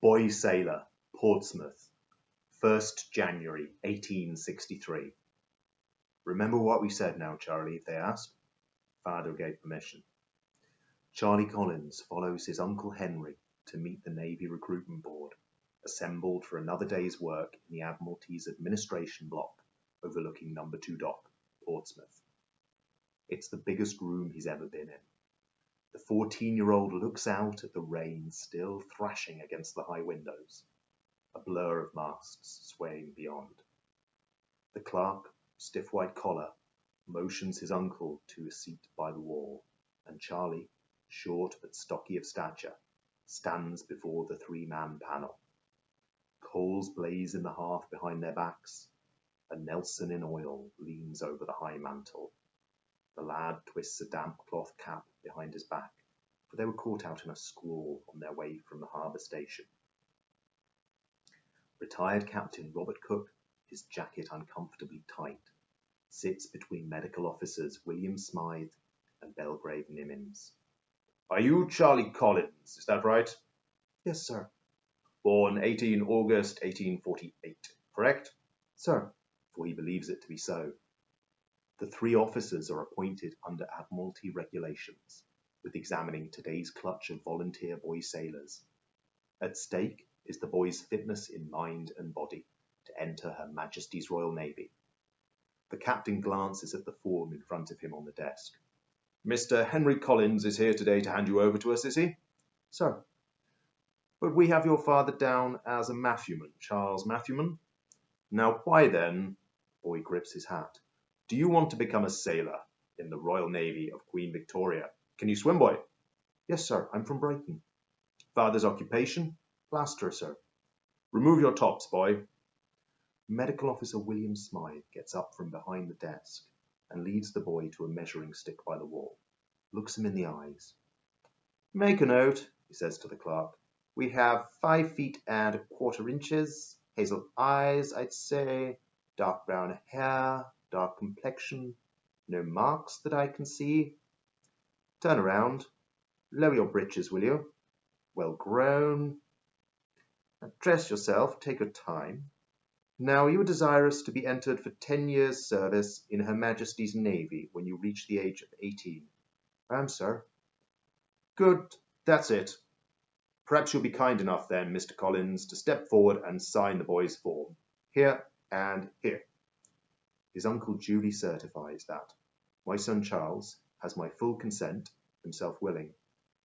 Boy Sailor, Portsmouth, 1st January 1863. Remember what we said now, Charlie, they asked. Father gave permission. Charlie Collins follows his Uncle Henry to meet the Navy Recruitment Board, assembled for another day's work in the Admiralty's administration block overlooking No. 2 Dock, Portsmouth. It's the biggest room he's ever been in. The 14-year-old looks out at the rain still thrashing against the high windows, a blur of masts swaying beyond. The clerk, stiff white collar, motions his uncle to a seat by the wall, and Charlie, short but stocky of stature, stands before the three-man panel. Coals blaze in the hearth behind their backs. A Nelson in oil leans over the high mantel. The lad twists a damp cloth cap behind his back, for they were caught out in a squall on their way from the harbour station. Retired Captain Robert Cook, his jacket uncomfortably tight, sits between medical officers William Smythe and Belgrave Nimmins. Are you Charlie Collins, is that right? Yes, sir. Born 18 August 1848, correct? Sir, for he believes it to be so. The three officers are appointed under Admiralty regulations, with examining today's clutch of volunteer boy sailors. At stake is the boy's fitness in mind and body to enter Her Majesty's Royal Navy. The captain glances at the form in front of him on the desk. Mr. Henry Collins is here today to hand you over to us, is he? Sir. But we have your father down as a Matthewman, Charles Matthewman. Now why then, boy grips his hat, do you want to become a sailor in the Royal Navy of Queen Victoria? Can you swim, boy? Yes, sir, I'm from Brighton. Father's occupation? Plasterer, sir. Remove your tops, boy. Medical Officer William Smythe gets up from behind the desk and leads the boy to a measuring stick by the wall, looks him in the eyes. Make a note, he says to the clerk. We have 5 feet and a quarter inches, hazel eyes, I'd say, dark brown hair, dark complexion, no marks that I can see. Turn around. Lower your breeches, will you? Well grown. Now dress yourself, take your time. Now you are desirous to be entered for 10 years' service in Her Majesty's Navy when you reach the age of 18. I am, sir. Good, that's it. Perhaps you'll be kind enough then, Mr. Collins, to step forward and sign the boy's form. Here and here. His uncle duly certifies that my son Charles has my full consent, himself willing,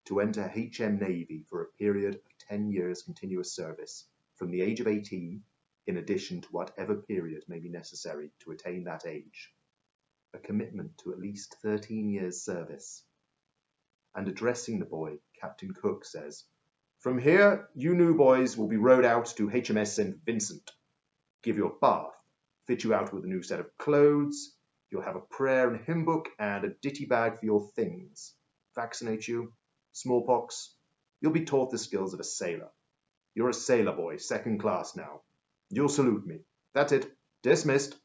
to enter H.M. Navy for a period of 10 years' continuous service, from the age of 18, in addition to whatever period may be necessary to attain that age. A commitment to at least 13 years' service. And addressing the boy, Captain Cook says, From here, you new boys will be rowed out to HMS St. Vincent. Give you a bath, fit you out with a new set of clothes, you'll have a prayer and hymn book and a ditty bag for your things. Vaccinate you, smallpox, you'll be taught the skills of a sailor. You're a sailor boy, 2nd class now. You'll salute me. That's it. Dismissed.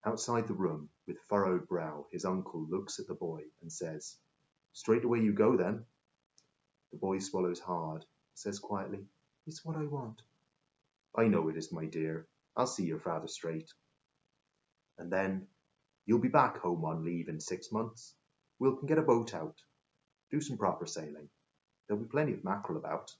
Outside the room, with furrowed brow, his uncle looks at the boy and says, Straight away you go then. The boy swallows hard, says quietly, It's what I want. I know it is, my dear. I'll see your father straight. And then, you'll be back home on leave in 6 months. We can get a boat out. Do some proper sailing. There'll be plenty of mackerel about.